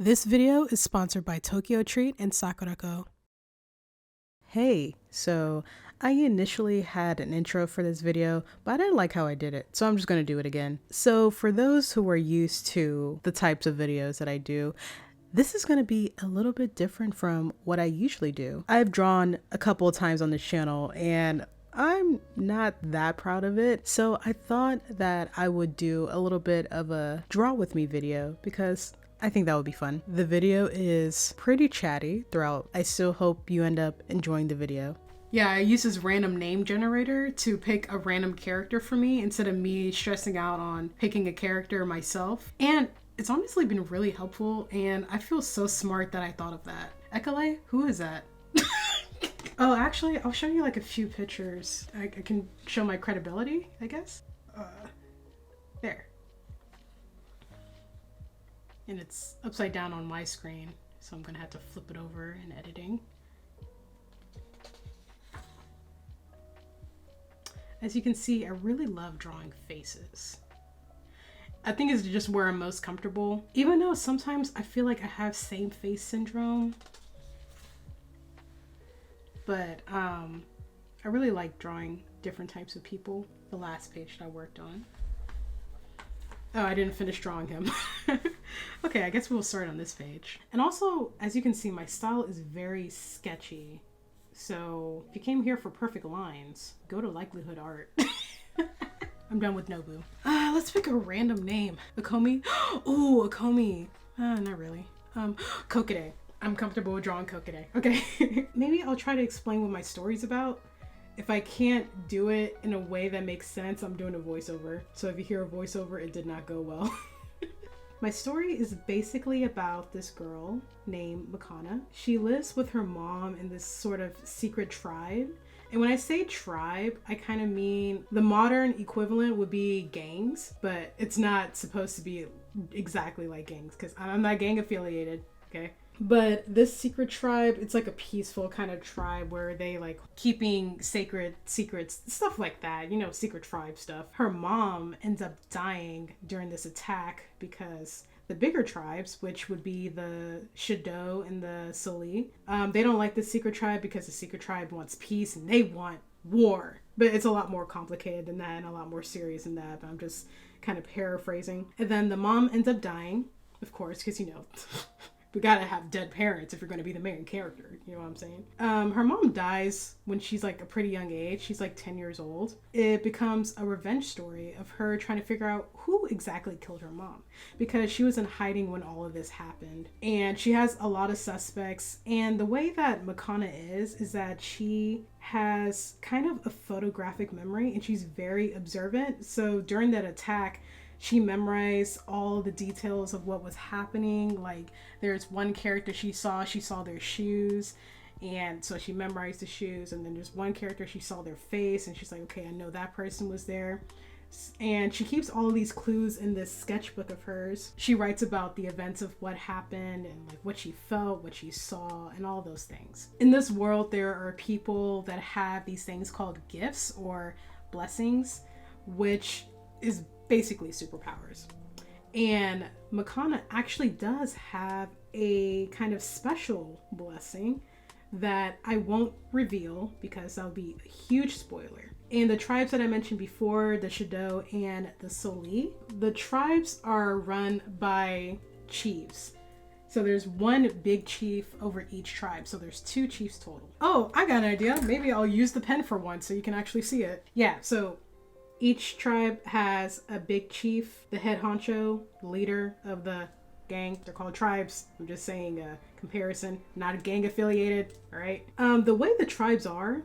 This video is sponsored by Tokyo Treat and Sakurako. Hey, so I initially had an intro for this video, but I didn't like how I did it, so I'm just gonna do it again. So for those who are used to the types of videos that I do, this is gonna be a little bit different from what I usually do. I've drawn a couple of times on this channel and I'm not that proud of it, so I thought that I would do a little bit of a draw with me video because I think that would be fun. The video is pretty chatty throughout. I still hope you end up enjoying the video. Yeah, I use this random name generator to pick a random character for me instead of me stressing out on picking a character myself. And it's honestly been really helpful, and I feel so smart that I thought of that. Ekale? Who is that? Oh, actually, I'll show you like a few pictures. I can show my credibility, I guess. There. And it's upside down on my screen, so I'm gonna have to flip it over in editing. As you can see, I really love drawing faces. I think it's just where I'm most comfortable, even though sometimes I feel like I have same face syndrome. But I really like drawing different types of people. The last page that I worked on. Oh, I didn't finish drawing him. Okay, I guess we'll start on this page. And also, as you can see, my style is very sketchy. So if you came here for perfect lines, go to Likelihood Art. I'm done with Nobu. Let's pick a random name. Akomi? Ooh, Akomi. Not really. Kokide. I'm comfortable with drawing Kokide. Okay. Maybe I'll try to explain what my story's about. If I can't do it in a way that makes sense, I'm doing a voiceover. So if you hear a voiceover, it did not go well. My story is basically about this girl named Makana. She lives with her mom in this sort of secret tribe. And when I say tribe, I kind of mean the modern equivalent would be gangs, but it's not supposed to be exactly like gangs because I'm not gang affiliated, okay? But this secret tribe, it's like a peaceful kind of tribe where they like keeping sacred secrets, stuff like that, you know, secret tribe stuff. Her mom ends up dying during this attack because the bigger tribes, which would be the Shado and the Soli, they don't like the secret tribe because the secret tribe wants peace and they want war. But it's a lot more complicated than that and a lot more serious than that, but I'm just kind of paraphrasing. And then the mom ends up dying, of course, because, you know, we gotta have dead parents if you're gonna be the main character, you know what I'm saying? Her mom dies when she's like a pretty young age. She's like 10 years old. It becomes a revenge story of her trying to figure out who exactly killed her mom because she was in hiding when all of this happened. And she has a lot of suspects. And the way that Makana is that she has kind of a photographic memory and she's very observant. So during that attack, she memorized all the details of what was happening. Like there's one character she saw their shoes. And so she memorized the shoes. And then there's one character she saw their face. And she's like, okay, I know that person was there. And she keeps all of these clues in this sketchbook of hers. She writes about the events of what happened and like what she felt, what she saw, and all those things. In this world, there are people that have these things called gifts or blessings, which is basically superpowers. And Makana actually does have a kind of special blessing that I won't reveal because that'll be a huge spoiler. And the tribes that I mentioned before, the Shado and the Soli, the tribes are run by chiefs. So there's one big chief over each tribe. So there's 2 chiefs total. Oh, I got an idea. Maybe I'll use the pen for once so you can actually see it. Yeah, so each tribe has a big chief, the head honcho, the leader of the gang. They're called tribes. I'm just saying a comparison, not a gang affiliated, all right? The way the tribes are,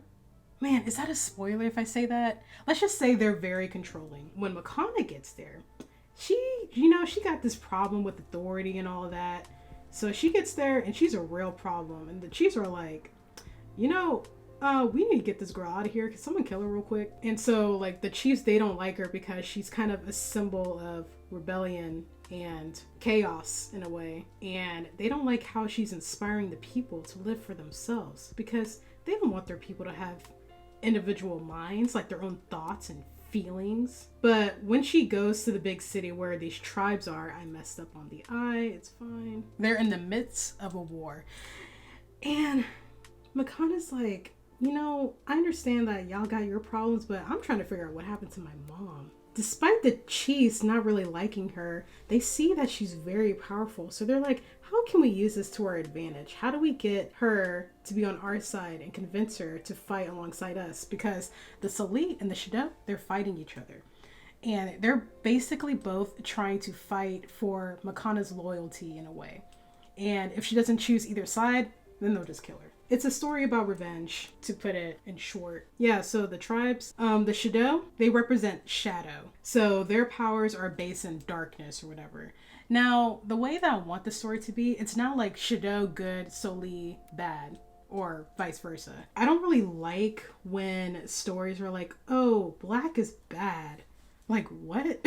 man, is that a spoiler if I say that? Let's just say they're very controlling. When Makana gets there, she got this problem with authority and all of that. So she gets there and she's a real problem. And the chiefs are like, we need to get this girl out of here. Can someone kill her real quick? And so like the chiefs, they don't like her because she's kind of a symbol of rebellion and chaos in a way. And they don't like how she's inspiring the people to live for themselves because they don't want their people to have individual minds, like their own thoughts and feelings. But when she goes to the big city where these tribes are, I messed up on the I, it's fine. They're in the midst of a war. And Makana's like, you know, I understand that y'all got your problems, but I'm trying to figure out what happened to my mom. Despite the chiefs not really liking her, they see that she's very powerful. So they're like, how can we use this to our advantage? How do we get her to be on our side and convince her to fight alongside us? Because the Salit and the Shida, they're fighting each other. And they're basically both trying to fight for Makana's loyalty in a way. And if she doesn't choose either side, then they'll just kill her. It's a story about revenge, to put it in short. Yeah, so the tribes, the Shadow, they represent shadow. So their powers are based in darkness or whatever. Now, the way that I want the story to be, it's not like Shadow good, Soli bad, or vice versa. I don't really like when stories are like, oh, black is bad. Like, what?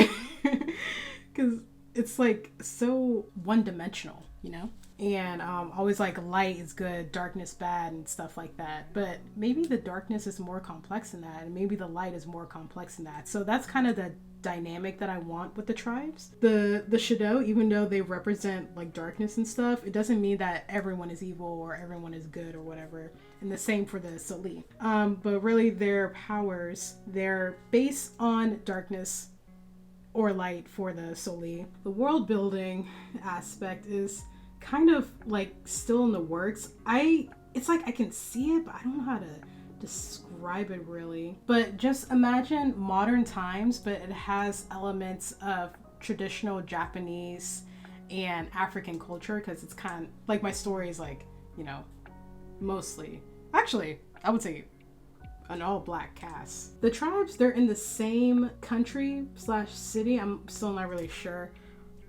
Because it's like so one-dimensional, you know? And always like light is good, darkness bad, and stuff like that. But maybe the darkness is more complex than that, and maybe the light is more complex than that. So that's kind of the dynamic that I want with the tribes. The Shadow, even though they represent like darkness and stuff, it doesn't mean that everyone is evil or everyone is good or whatever. And the same for the Soli. But really their powers, they're based on darkness or light for the Soli. The world building aspect is kind of like still in the works. It's like I can see it, but I don't know how to describe it really. But just imagine modern times, but it has elements of traditional Japanese and African culture, because it's kind of like my story is like, you know, mostly, actually I would say an all black cast. The tribes, they're in the same country / city. I'm still not really sure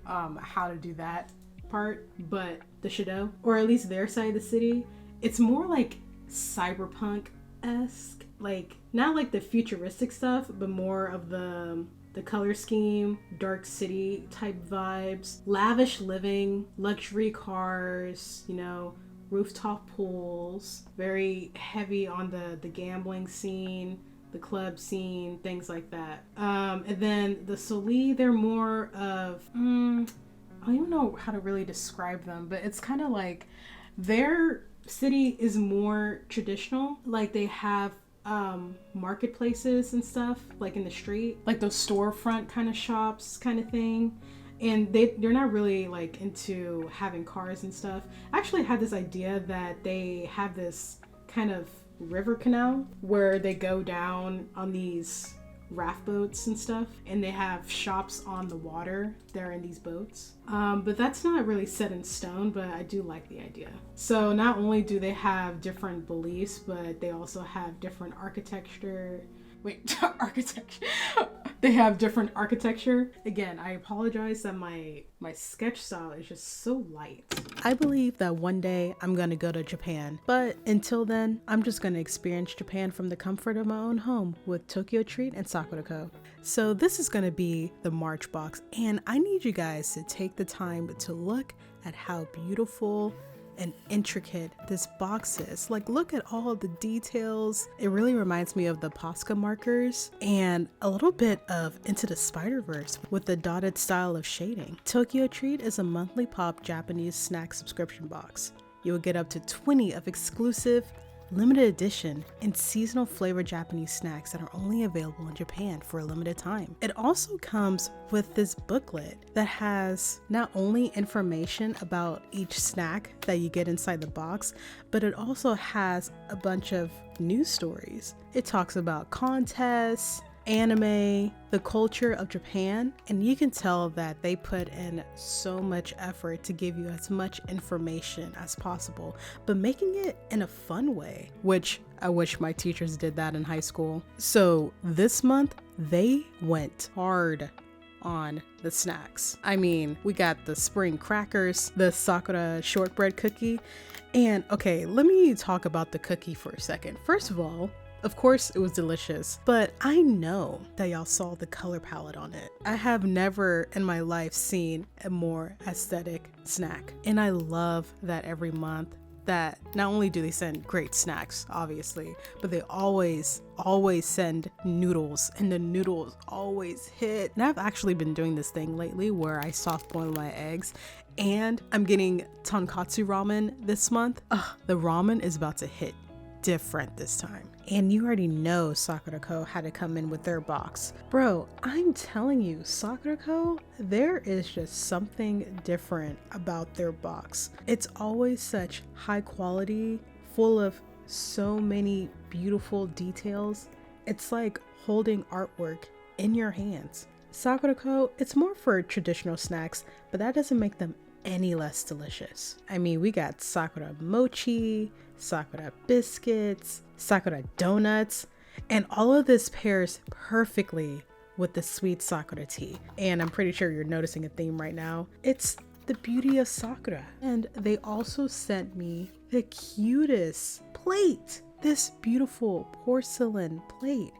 how to do that part, but the Shadow, or at least their side of the city, it's more like cyberpunk-esque, like not like the futuristic stuff, but more of the color scheme, dark city type vibes, lavish living, luxury cars, you know, rooftop pools, very heavy on the gambling scene, the club scene, things like that. And then the Soli, they're more of I don't even know how to really describe them, but it's kind of like their city is more traditional. Like they have marketplaces and stuff like in the street, like those storefront kind of shops kind of thing. And they're not really like into having cars and stuff. I actually had this idea that they have this kind of river canal where they go down on these raft boats and stuff, and they have shops on the water there in these boats, but that's not really set in stone, but I do like the idea. So not only do they have different beliefs, but they also have different architecture. They have different architecture. Again, I apologize that my sketch style is just so light. I believe that one day I'm gonna go to Japan, but until then, I'm just gonna experience Japan from the comfort of my own home with Tokyo Treat and Sakura Co. So this is gonna be the March box, and I need you guys to take the time to look at how beautiful and intricate this box is. Like, look at all the details. It really reminds me of the Posca markers and a little bit of Into the Spider-Verse with the dotted style of shading. Tokyo Treat is a monthly pop Japanese snack subscription box. You will get up to 20 of exclusive, limited edition, and seasonal flavor Japanese snacks that are only available in Japan for a limited time. It also comes with this booklet that has not only information about each snack that you get inside the box, but it also has a bunch of news stories. It talks about contests, anime, the culture of Japan, and you can tell that they put in so much effort to give you as much information as possible, but making it in a fun way, which I wish my teachers did that in high school. So this month, they went hard on the snacks. I mean, we got the spring crackers, the Sakura shortbread cookie, and okay, let me talk about the cookie for a second. First of all, of course, it was delicious, but I know that y'all saw the color palette on it. I have never in my life seen a more aesthetic snack, and I love that every month that not only do they send great snacks, obviously, but they always send noodles, and the noodles always hit. And I've actually been doing this thing lately where I soft boil my eggs, and I'm getting tonkatsu ramen this month. The ramen is about to hit different this time. And you already know Sakura Co had to come in with their box. Bro, I'm telling you, Sakura Co, there is just something different about their box. It's always such high quality, full of so many beautiful details. It's like holding artwork in your hands. Sakura Co, it's more for traditional snacks, but that doesn't make them any less delicious. I mean, we got Sakura mochi, Sakura biscuits, Sakura donuts, and all of this pairs perfectly with the sweet Sakura tea. And I'm pretty sure you're noticing a theme right now. It's the beauty of Sakura. And they also sent me the cutest plate. This beautiful porcelain plate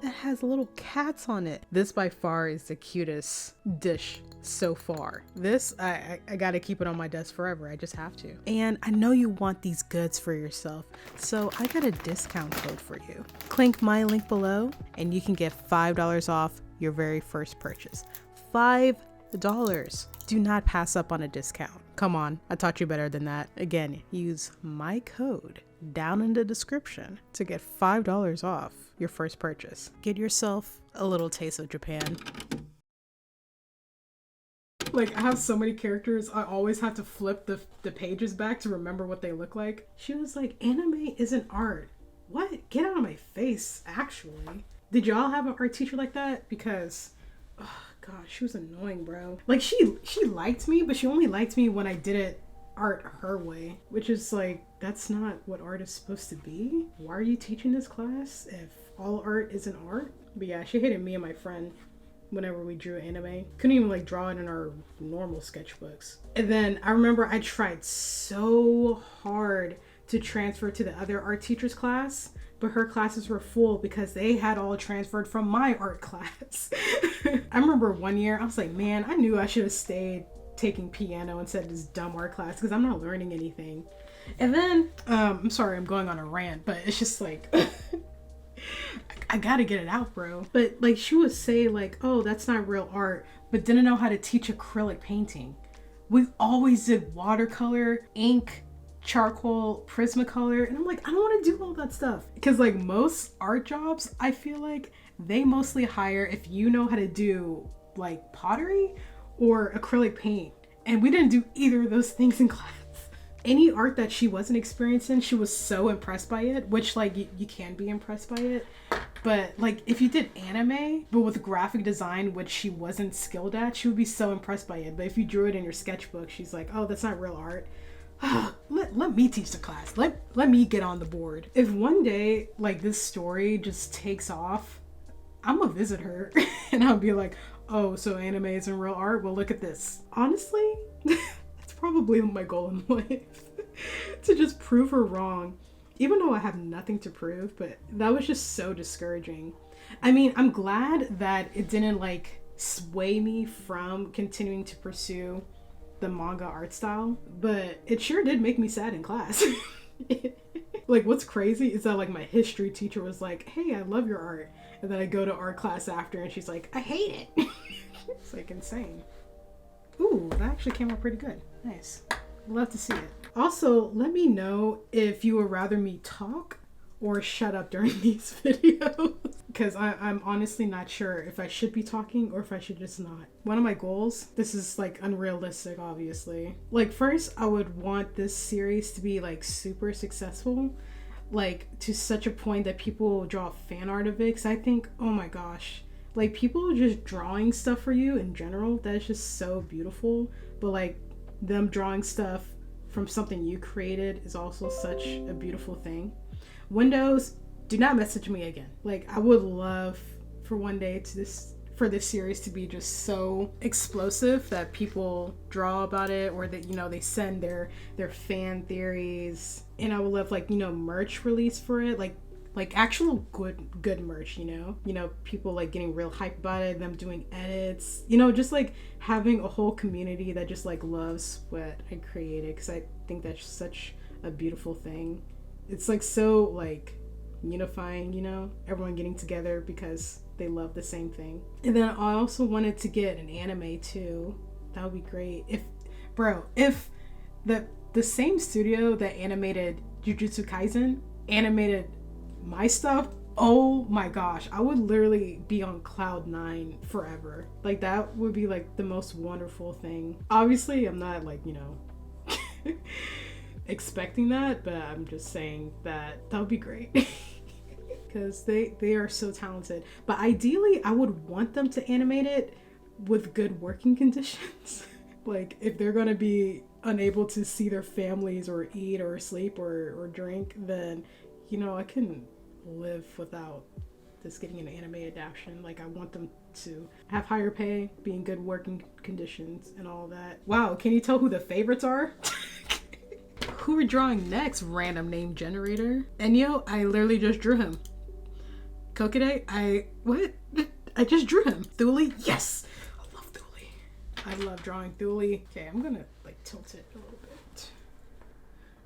that has little cats on it. This by far is the cutest dish so far. This, I gotta keep it on my desk forever. I just have to. And I know you want these goods for yourself, so I got a discount code for you. Click my link below and you can get $5 off your very first purchase. $5. Do not pass up on a discount. Come on, I taught you better than that. Again, use my code down in the description to get $5 off your first purchase. Get yourself a little taste of Japan. Like, I have so many characters, I always have to flip the pages back to remember what they look like. She was like, anime isn't art. What? Get out of my face, actually. Did y'all have an art teacher like that? Because, oh gosh, she was annoying, bro. Like, she liked me, but she only liked me when I did it art her way, which is like, that's not what art is supposed to be. Why are you teaching this class if all art isn't art? But yeah, she hated me and my friend whenever we drew anime. Couldn't even like draw it in our normal sketchbooks. And then I remember I tried so hard to transfer to the other art teacher's class, but her classes were full because they had all transferred from my art class. I remember one year I was like, man, I knew I should have stayed taking piano instead of this dumb art class because I'm not learning anything. And then I'm sorry, I'm going on a rant, but it's just like I gotta get it out, bro. But like, she would say like, oh, that's not real art, but didn't know how to teach acrylic painting. We always did watercolor, ink, charcoal, Prismacolor, and I'm like, I don't want to do all that stuff. Because like most art jobs, I feel like they mostly hire if you know how to do like pottery or acrylic paint. And we didn't do either of those things in class. Any art that she wasn't experiencing, she was so impressed by it, which like you can be impressed by it. But like if you did anime, but with graphic design, which she wasn't skilled at, she would be so impressed by it. But if you drew it in your sketchbook, she's like, oh, that's not real art. let me teach the class. Let me get on the board. If one day like this story just takes off, I'm gonna visit her and I'll be like, oh, so anime isn't real art? Well, look at this. Honestly, that's probably my goal in life. To just prove her wrong. Even though I have nothing to prove, but that was just so discouraging. I mean, I'm glad that it didn't like sway me from continuing to pursue the manga art style, but it sure did make me sad in class. Like, what's crazy is that like my history teacher was like, hey, I love your art. And then I go to art class after and she's like, I hate it. It's like insane. Ooh, that actually came out pretty good. Nice. Love to see it. Also, let me know if you would rather me talk or shut up during these videos. Because I'm honestly not sure if I should be talking or if I should just not. One of my goals, this is like unrealistic obviously. Like first I would want this series to be like super successful. Like to such a point that people will draw fan art of it. Because I think, oh my gosh, like people just drawing stuff for you in general, that is just so beautiful. But like them drawing stuff from something you created is also such a beautiful thing. Windows, do not message me again. Like I would love for one day for this series to be just so explosive that people draw about it, or that, you know, they send their fan theories. And I would love like, you know, merch release for it, like actual good merch, you know, people like getting real hype about it, them doing edits, you know, just like having a whole community that just like loves what I created, because I think that's such a beautiful thing. It's like so like unifying, you know, everyone getting together because they love the same thing. And then I also wanted to get an anime too. That would be great. If the same studio that animated Jujutsu Kaisen animated my stuff, oh my gosh, I would literally be on cloud 9 forever. Like that would be like the most wonderful thing. Obviously, I'm not like, you know, expecting that, but I'm just saying that would be great. Because they are so talented. But ideally, I would want them to animate it with good working conditions. Like if they're gonna be unable to see their families or eat or sleep or drink, then, you know, I can live without this getting an anime adaptation. Like I want them to have higher pay, be in good working conditions and all that. Wow, can you tell who the favorites are? Who we're drawing next, random name generator? Enyo, I literally just drew him. Kokide, I just drew him. Thule, yes! I love Thule. I love drawing Thule. Okay, I'm gonna like tilt it a little bit.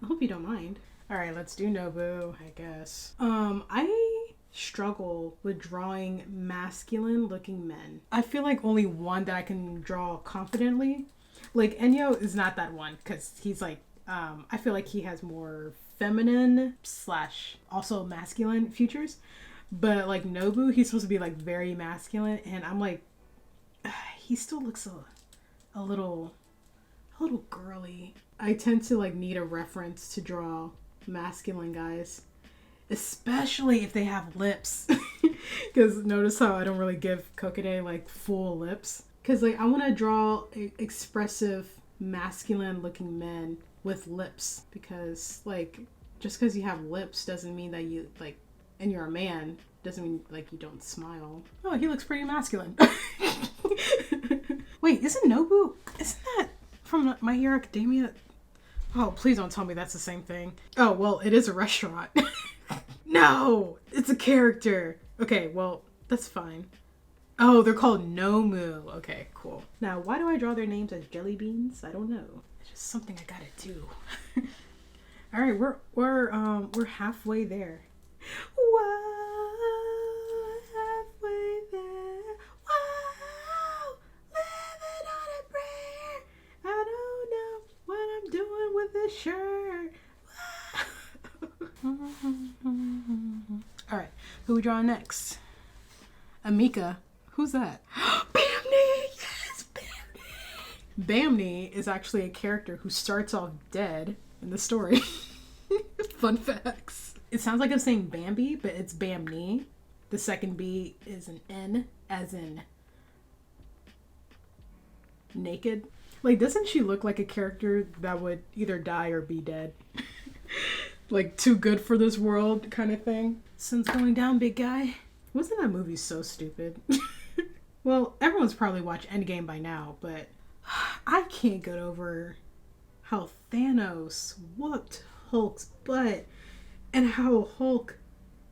I hope you don't mind. Alright, let's do Nobu, I guess. I struggle with drawing masculine looking men. I feel like only one that I can draw confidently. Like Enyo is not that one because he's like, I feel like he has more feminine / also masculine features. But like Nobu, he's supposed to be like very masculine, and I'm like, he still looks a little girly. I tend to like need a reference to draw masculine guys, especially if they have lips. Because notice how I don't really give Kokide like full lips. Because like I want to draw expressive masculine looking men with lips. Because like just because you have lips doesn't mean that you like, and you're a man, doesn't mean like you don't smile. Oh, he looks pretty masculine. Wait, isn't that from My Hero Academia? Oh, please don't tell me that's the same thing. Oh, well, it is a restaurant. No, it's a character. Okay, well, that's fine. Oh, they're called Nomu. Okay, cool. Now, why do I draw their names as jelly beans? I don't know. It's just something I gotta do. All right, we're halfway there. Whoa, halfway there. Whoa, living on a prayer. I don't know what I'm doing with this shirt. All right, who we drawing next? Amika. Who's that? Bamni! Yes, Bamni! Bamni is actually a character who starts off dead in the story. Fun facts. It sounds like I'm saying Bambi, but it's Bamni. The second B is an N, as in naked. Like, doesn't she look like a character that would either die or be dead? Like, too good for this world kind of thing. Sun's going down, big guy. Wasn't that movie so stupid? Well, everyone's probably watched Endgame by now, but I can't get over how Thanos whooped Hulk's butt and how Hulk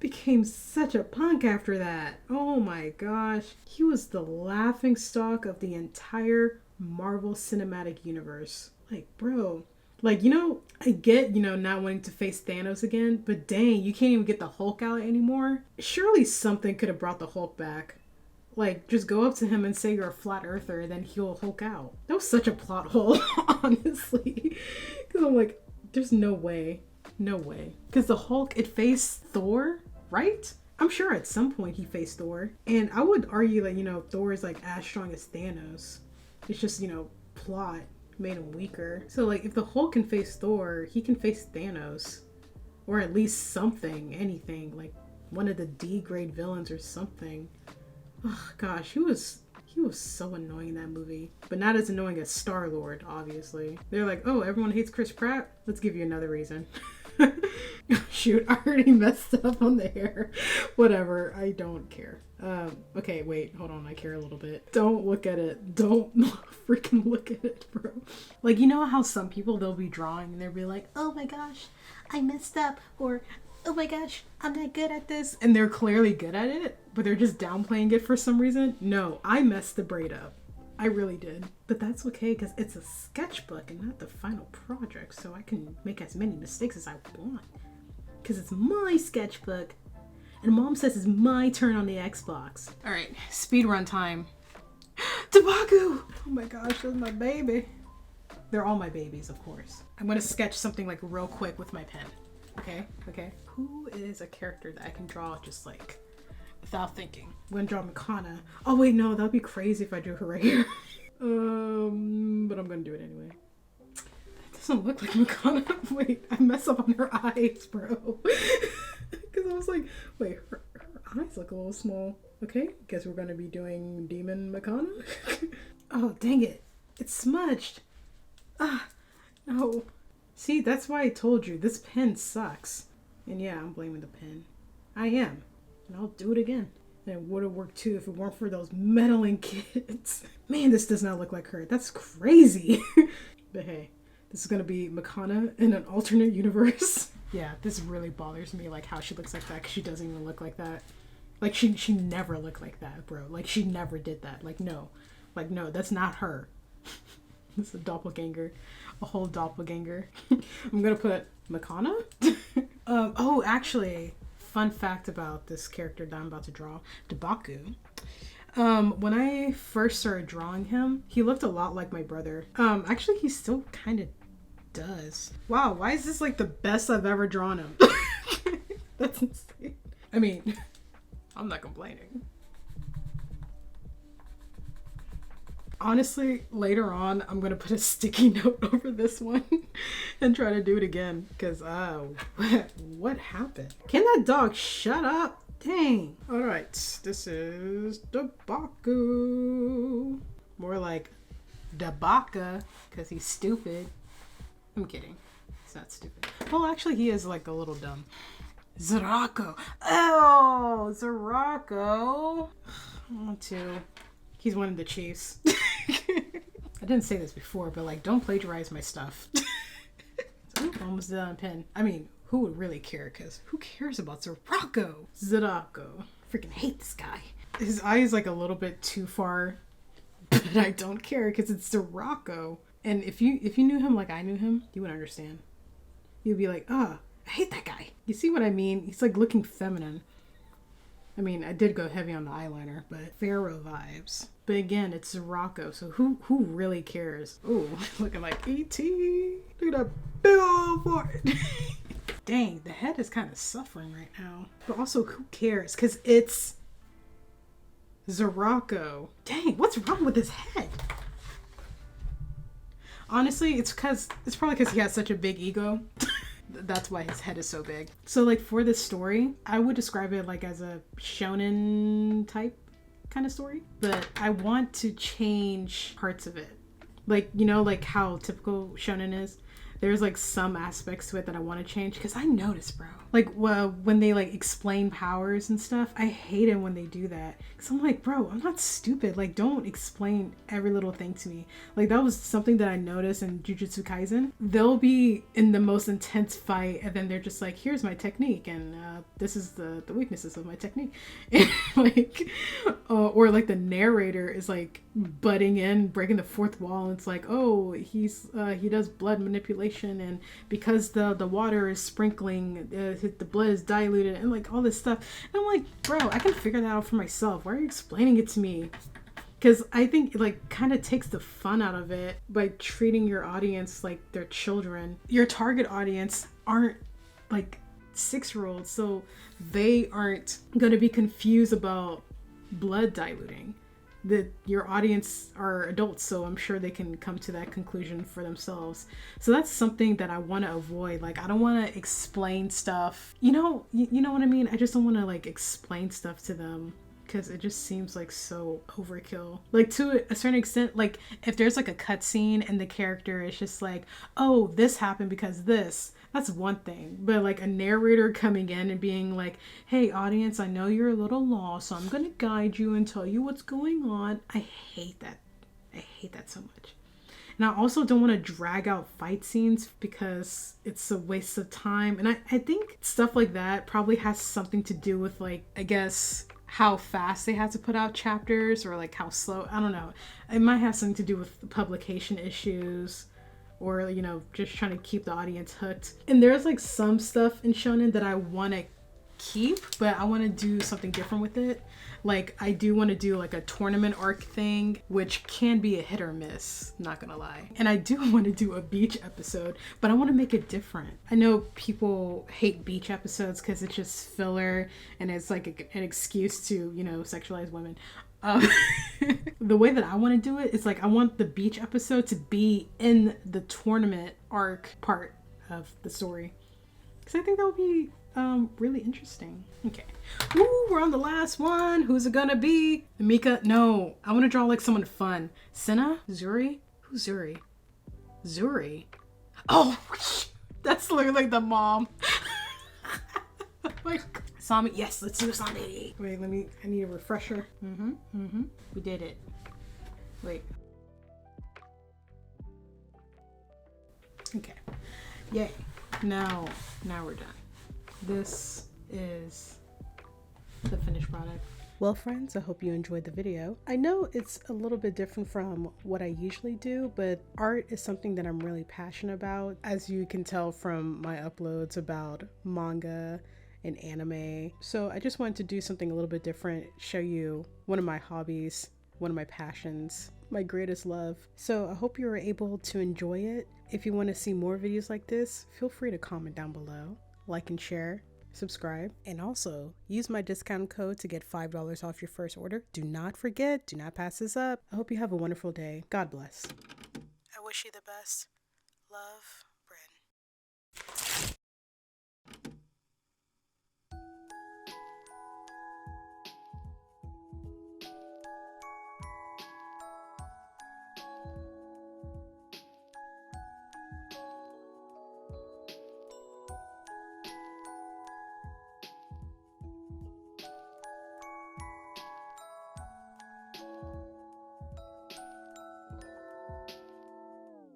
became such a punk after that. Oh my gosh. He was the laughingstock of the entire Marvel Cinematic Universe. Like, bro. Like, you know, I get, you know, not wanting to face Thanos again, but dang, you can't even get the Hulk out anymore. Surely something could have brought the Hulk back. Like, just go up to him and say you're a flat earther, and then he'll Hulk out. That was such a plot hole, honestly. Because I'm like, there's no way. No way. Because the Hulk, it faced Thor, right? I'm sure at some point he faced Thor. And I would argue that, you know, Thor is like as strong as Thanos. It's just, you know, plot made him weaker. So like if the Hulk can face Thor, he can face Thanos. Or at least something, anything. Like one of the D-grade villains or something. Oh gosh, he was so annoying in that movie. But not as annoying as Star-Lord, obviously. They're like, oh, everyone hates Chris Pratt? Let's give you another reason. Shoot, I already messed up on the hair. Whatever, I don't care. Okay, wait, hold on, I care a little bit. Don't look at it. Don't freaking look at it, bro. Like, you know how some people, they'll be drawing and they'll be like, oh my gosh, I messed up. Or, oh my gosh, I'm not good at this. And they're clearly good at it, but they're just downplaying it for some reason. No, I messed the braid up. I really did. But that's okay because it's a sketchbook and not the final project, so I can make as many mistakes as I want. Because it's my sketchbook. And Mom says it's my turn on the Xbox. Alright, speedrun time. Tabaku! Oh my gosh, that's my baby. They're all my babies, of course. I'm gonna sketch something like real quick with my pen. Okay? Okay? Who is a character that I can draw just like without thinking? I'm gonna draw Makana. Oh wait, no, that'd be crazy if I drew her right here. But I'm gonna do it anyway. That doesn't look like Makana. Wait, I messed up on her eyes, bro. Because I was like, wait, her eyes look a little small. Okay, guess we're gonna be doing Demon Makana. Oh, dang it. It's smudged. Ah, no. See, that's why I told you, this pen sucks. And yeah, I'm blaming the pen. I am. And I'll do it again. And it would have worked too if it weren't for those meddling kids. Man, this does not look like her. That's crazy. But hey, this is gonna be Makana in an alternate universe. Yeah, this really bothers me, like how she looks like that, because she doesn't even look like that. Like she never looked like that, bro. Like she never did that. Like no, that's not her. It's a doppelganger, a whole doppelganger. I'm gonna put Makana. Oh, actually, fun fact about this character that I'm about to draw, Tabaku. When I first started drawing him, he looked a lot like my brother. Actually, he still kind of does. Wow, why is this like the best I've ever drawn him? That's insane. I mean, I'm not complaining. Honestly, later on, I'm gonna put a sticky note over this one and try to do it again. Because, what happened? Can that dog shut up? Dang. Alright, this is Tabaku. More like Dabaka, because he's stupid. I'm kidding. He's not stupid. Well, actually, he is like a little dumb. Zerako. Oh, Zerako. I want to. He's one of the chiefs. I didn't say this before, but like, don't plagiarize my stuff. So, almost done on pen. I mean, who would really care? Because who cares about Zerako? Zerako. Freaking hate this guy. His eye is like a little bit too far, but I don't care because it's Zerako. And if you knew him like I knew him, you would understand. You'd be like, I hate that guy. You see what I mean? He's like looking feminine. I mean, I did go heavy on the eyeliner, but Pharaoh vibes. But again, it's Zerako, so who really cares? Ooh, looking like E.T. Look at that big old forehead. Dang, the head is kind of suffering right now. But also, who cares? Because it's Zerako. Dang, what's wrong with his head? Honestly, it's probably because he has such a big ego. That's why his head is so big. So like for this story, I would describe it like as a shonen type kind of story, but I want to change parts of it. Like, you know, like how typical shonen is. There's like some aspects to it that I want to change because I noticed, bro. Like when they like explain powers and stuff, I hate it when they do that. Because I'm like, bro, I'm not stupid. Like, don't explain every little thing to me. Like, that was something that I noticed in Jujutsu Kaisen. They'll be in the most intense fight and then they're just like, here's my technique and this is the weaknesses of my technique. And like, or like the narrator is like butting in, breaking the fourth wall, and it's like, oh, he does blood manipulation, and because the water is sprinkling, the blood is diluted, and like all this stuff. And I'm like, bro, I can figure that out for myself. Why are you explaining it to me? Because I think it like kind of takes the fun out of it by treating your audience like they're children. Your target audience aren't like 6-year-olds, so they aren't gonna be confused about blood diluting. That your audience are adults, so I'm sure they can come to that conclusion for themselves. So that's something that I want to avoid. Like, I don't want to explain stuff. You know what I mean? I just don't want to like explain stuff to them because it just seems like so overkill. Like, to a certain extent, like if there's like a cutscene and the character is just like, oh, this happened because this. That's one thing. But like a narrator coming in and being like, hey audience, I know you're a little lost, so I'm gonna guide you and tell you what's going on. I hate that. I hate that so much. And I also don't want to drag out fight scenes because it's a waste of time. And I think stuff like that probably has something to do with like, I guess, how fast they had to put out chapters or like how slow. I don't know. It might have something to do with publication issues or, you know, just trying to keep the audience hooked. And there's like some stuff in shonen that I want to keep, but I want to do something different with it. Like I do want to do like a tournament arc thing, which can be a hit or miss, not gonna lie. And I do want to do a beach episode, but I want to make it different. I know people hate beach episodes because it's just filler and it's like an excuse to, you know, sexualize women. The way that I want to do it is like I want the beach episode to be in the tournament arc part of the story, because I think that would be really interesting. Okay. Ooh, we're on the last one. Who's it gonna be? Mika? No, I want to draw like someone fun. Senna? Zuri? Who's Zuri? Zuri? Oh, that's literally the mom. Oh my God. Sami, yes, let's do Sami. Wait, I need a refresher. We did it. Wait. Okay. Yay. Now we're done. This is the finished product. Well, friends, I hope you enjoyed the video. I know it's a little bit different from what I usually do, but art is something that I'm really passionate about. As you can tell from my uploads about manga and anime. So I just wanted to do something a little bit different, show you one of my hobbies, one of my passions, my greatest love. So I hope you were able to enjoy it. If you want to see more videos like this, feel free to comment down below, like and share, subscribe, and also use my discount code to get $5 off your first order. Do not forget, do not pass this up. I hope you have a wonderful day. God bless. I wish you the best. Love, BRINN.